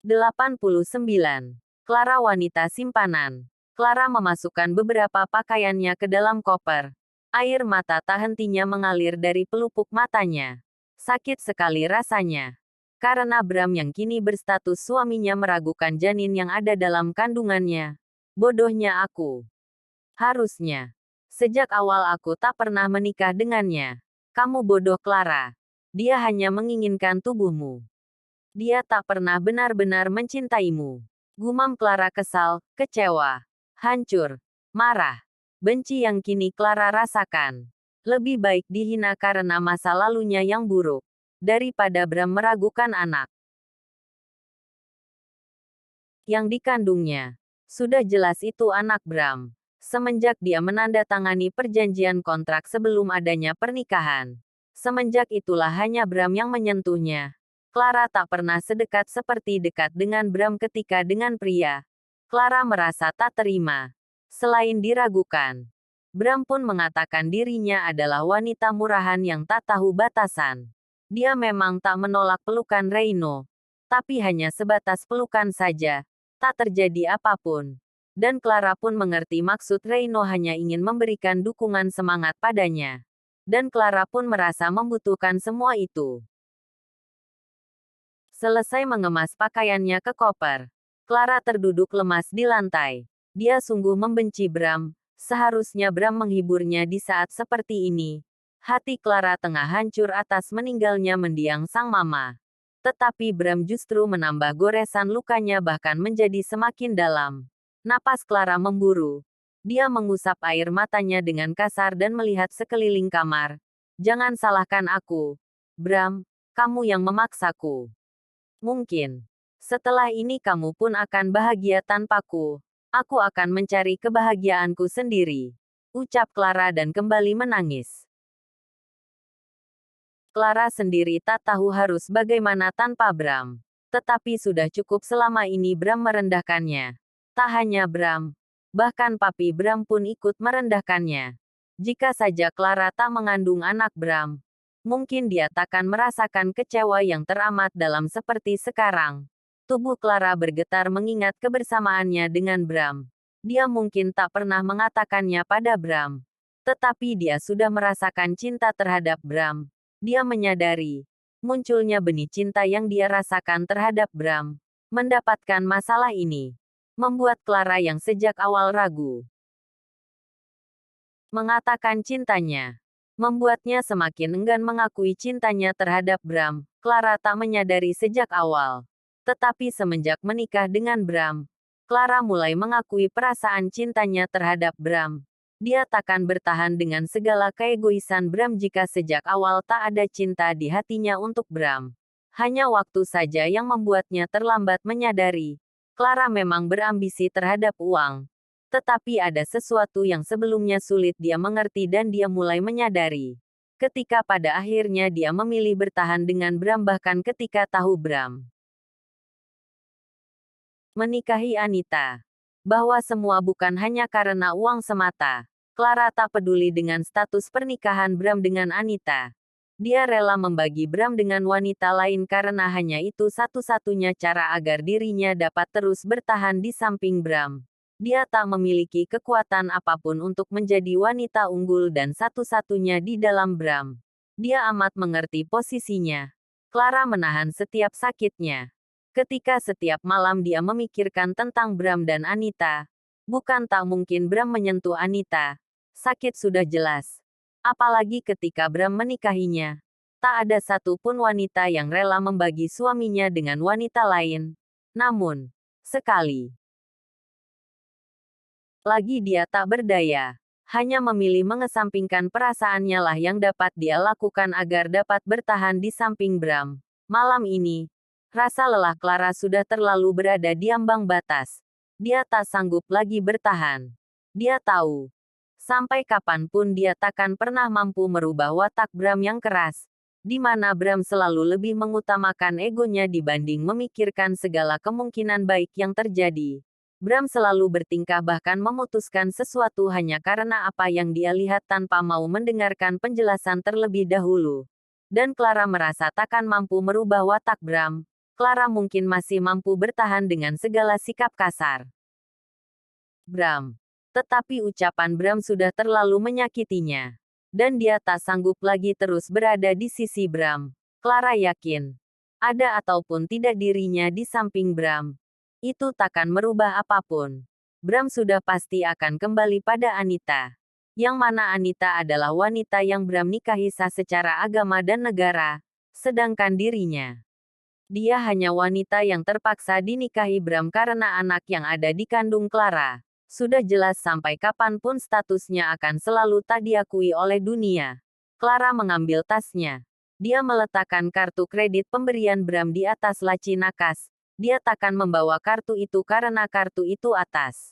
89. Clara wanita simpanan. Clara memasukkan beberapa pakaiannya ke dalam koper. Air mata tak hentinya mengalir dari pelupuk matanya. Sakit sekali rasanya. Karena Bram yang kini berstatus suaminya meragukan janin yang ada dalam kandungannya. Bodohnya aku. Harusnya. Sejak awal aku tak pernah menikah dengannya. Kamu bodoh Clara. Dia hanya menginginkan tubuhmu. Dia tak pernah benar-benar mencintaimu. Gumam Clara kesal, kecewa, hancur, marah. Benci yang kini Clara rasakan. Lebih baik dihina karena masa lalunya yang buruk. Daripada Bram meragukan anak yang dikandungnya. Sudah jelas itu anak Bram. Semenjak dia menandatangani perjanjian kontrak sebelum adanya pernikahan. Semenjak itulah hanya Bram yang menyentuhnya. Clara tak pernah sedekat seperti dekat dengan Bram ketika dengan pria. Clara merasa tak terima. Selain diragukan, Bram pun mengatakan dirinya adalah wanita murahan yang tak tahu batasan. Dia memang tak menolak pelukan Reino. Tapi hanya sebatas pelukan saja. Tak terjadi apapun. Dan Clara pun mengerti maksud Reino hanya ingin memberikan dukungan semangat padanya. Dan Clara pun merasa membutuhkan semua itu. Selesai mengemas pakaiannya ke koper, Clara terduduk lemas di lantai. Dia sungguh membenci Bram. Seharusnya Bram menghiburnya di saat seperti ini. Hati Clara tengah hancur atas meninggalnya mendiang sang mama. Tetapi Bram justru menambah goresan lukanya bahkan menjadi semakin dalam. Napas Clara memburu. Dia mengusap air matanya dengan kasar dan melihat sekeliling kamar. Jangan salahkan aku. Bram, kamu yang memaksaku. Mungkin. Setelah ini kamu pun akan bahagia tanpaku. Aku akan mencari kebahagiaanku sendiri. Ucap Clara dan kembali menangis. Clara sendiri tak tahu harus bagaimana tanpa Bram. Tetapi sudah cukup selama ini Bram merendahkannya. Tak hanya Bram. Bahkan papi Bram pun ikut merendahkannya. Jika saja Clara tak mengandung anak Bram, mungkin dia takkan merasakan kecewa yang teramat dalam seperti sekarang. Tubuh Clara bergetar mengingat kebersamaannya dengan Bram. Dia mungkin tak pernah mengatakannya pada Bram. Tetapi dia sudah merasakan cinta terhadap Bram. Dia menyadari munculnya benih cinta yang dia rasakan terhadap Bram. Mendapatkan masalah ini membuat Clara yang sejak awal ragu mengatakan cintanya. Membuatnya semakin enggan mengakui cintanya terhadap Bram. Clara tak menyadari sejak awal. Tetapi semenjak menikah dengan Bram, Clara mulai mengakui perasaan cintanya terhadap Bram. Dia takkan bertahan dengan segala keegoisan Bram jika sejak awal tak ada cinta di hatinya untuk Bram. Hanya waktu saja yang membuatnya terlambat menyadari. Clara memang berambisi terhadap uang. Tetapi ada sesuatu yang sebelumnya sulit dia mengerti dan dia mulai menyadari. Ketika pada akhirnya dia memilih bertahan dengan Bram bahkan ketika tahu Bram menikahi Anita. Bahwa semua bukan hanya karena uang semata. Clara tak peduli dengan status pernikahan Bram dengan Anita. Dia rela membagi Bram dengan wanita lain karena hanya itu satu-satunya cara agar dirinya dapat terus bertahan di samping Bram. Dia tak memiliki kekuatan apapun untuk menjadi wanita unggul dan satu-satunya di dalam Bram. Dia amat mengerti posisinya. Clara menahan setiap sakitnya. Ketika setiap malam dia memikirkan tentang Bram dan Anita. Bukan tak mungkin Bram menyentuh Anita. Sakit sudah jelas. Apalagi ketika Bram menikahinya. Tak ada satupun wanita yang rela membagi suaminya dengan wanita lain. Namun, sekali lagi dia tak berdaya. Hanya memilih mengesampingkan perasaannya lah yang dapat dia lakukan agar dapat bertahan di samping Bram. Malam ini, rasa lelah Clara sudah terlalu berada di ambang batas. Dia tak sanggup lagi bertahan. Dia tahu. Sampai kapanpun dia takkan pernah mampu merubah watak Bram yang keras. Di mana Bram selalu lebih mengutamakan egonya dibanding memikirkan segala kemungkinan baik yang terjadi. Bram selalu bertingkah bahkan memutuskan sesuatu hanya karena apa yang dia lihat tanpa mau mendengarkan penjelasan terlebih dahulu. Dan Clara merasa takkan mampu merubah watak Bram. Clara mungkin masih mampu bertahan dengan segala sikap kasar Bram. Tetapi ucapan Bram sudah terlalu menyakitinya. Dan dia tak sanggup lagi terus berada di sisi Bram. Clara yakin, ada ataupun tidak dirinya di samping Bram, itu takkan merubah apapun. Bram sudah pasti akan kembali pada Anita. Yang mana Anita adalah wanita yang Bram nikahi sah secara agama dan negara, sedangkan dirinya, dia hanya wanita yang terpaksa dinikahi Bram karena anak yang ada di kandung Clara. Sudah jelas sampai kapanpun statusnya akan selalu tak diakui oleh dunia. Clara mengambil tasnya. Dia meletakkan kartu kredit pemberian Bram di atas laci nakas. Dia takkan membawa kartu itu karena kartu itu atas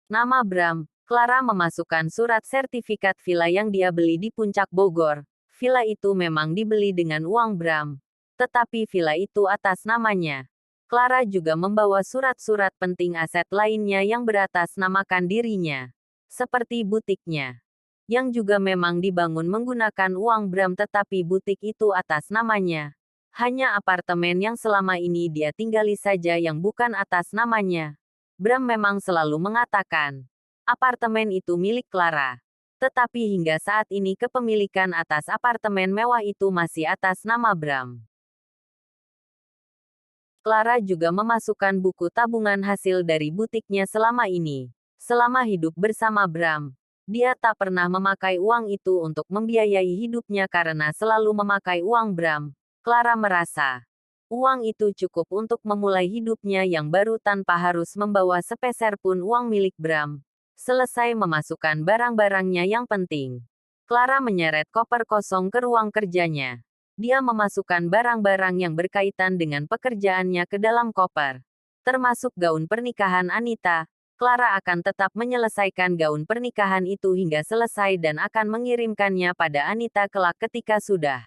nama Bram. Clara memasukkan surat sertifikat villa yang dia beli di Puncak Bogor. Villa itu memang dibeli dengan uang Bram. Tetapi villa itu atas namanya. Clara juga membawa surat-surat penting aset lainnya yang beratas namakan dirinya. Seperti butiknya. Yang juga memang dibangun menggunakan uang Bram tetapi butik itu atas namanya. Hanya apartemen yang selama ini dia tinggali saja yang bukan atas namanya. Bram memang selalu mengatakan, apartemen itu milik Clara. Tetapi hingga saat ini kepemilikan atas apartemen mewah itu masih atas nama Bram. Clara juga memasukkan buku tabungan hasil dari butiknya selama ini. Selama hidup bersama Bram, dia tak pernah memakai uang itu untuk membiayai hidupnya karena selalu memakai uang Bram. Clara merasa, uang itu cukup untuk memulai hidupnya yang baru tanpa harus membawa sepeser pun uang milik Bram. Selesai memasukkan barang-barangnya yang penting, Clara menyeret koper kosong ke ruang kerjanya. Dia memasukkan barang-barang yang berkaitan dengan pekerjaannya ke dalam koper. Termasuk gaun pernikahan Anita. Clara akan tetap menyelesaikan gaun pernikahan itu hingga selesai dan akan mengirimkannya pada Anita kelak ketika sudah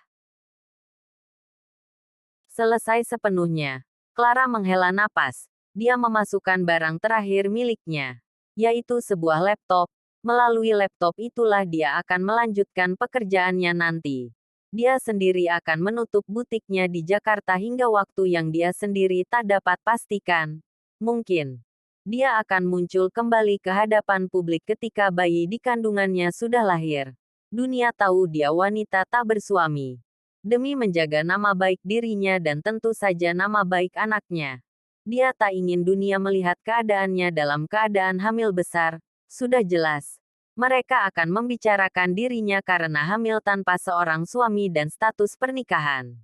selesai sepenuhnya. Clara menghela napas. Dia memasukkan barang terakhir miliknya, yaitu sebuah laptop. Melalui laptop itulah dia akan melanjutkan pekerjaannya nanti. Dia sendiri akan menutup butiknya di Jakarta hingga waktu yang dia sendiri tak dapat pastikan. Mungkin dia akan muncul kembali ke hadapan publik ketika bayi di kandungannya sudah lahir. Dunia tahu dia wanita tak bersuami. Demi menjaga nama baik dirinya dan tentu saja nama baik anaknya. Dia tak ingin dunia melihat keadaannya dalam keadaan hamil besar. Sudah jelas, mereka akan membicarakan dirinya karena hamil tanpa seorang suami dan status pernikahan.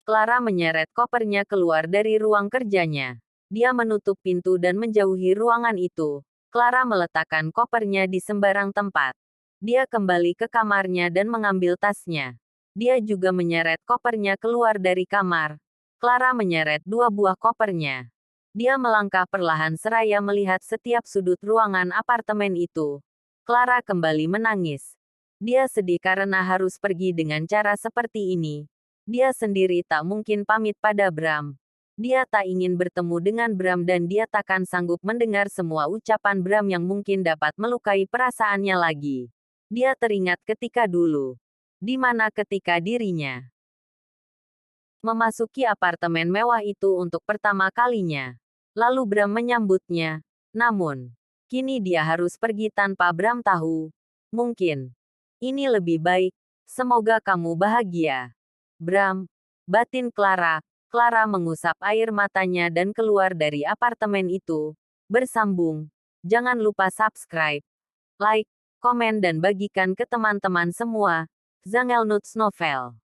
Clara menyeret kopernya keluar dari ruang kerjanya. Dia menutup pintu dan menjauhi ruangan itu. Clara meletakkan kopernya di sembarang tempat. Dia kembali ke kamarnya dan mengambil tasnya. Dia juga menyeret kopernya keluar dari kamar. Clara menyeret 2 buah kopernya. Dia melangkah perlahan seraya melihat setiap sudut ruangan apartemen itu. Clara kembali menangis. Dia sedih karena harus pergi dengan cara seperti ini. Dia sendiri tak mungkin pamit pada Bram. Dia tak ingin bertemu dengan Bram dan dia takkan sanggup mendengar semua ucapan Bram yang mungkin dapat melukai perasaannya lagi. Dia teringat ketika dulu, di mana ketika dirinya memasuki apartemen mewah itu untuk pertama kalinya. Lalu Bram menyambutnya. Namun, kini dia harus pergi tanpa Bram tahu. Mungkin ini lebih baik. Semoga kamu bahagia, Bram. Batin Clara. Clara mengusap air matanya dan keluar dari apartemen itu. Bersambung. Jangan lupa subscribe, like, komen dan bagikan ke teman-teman semua. Zangelnuts Novel.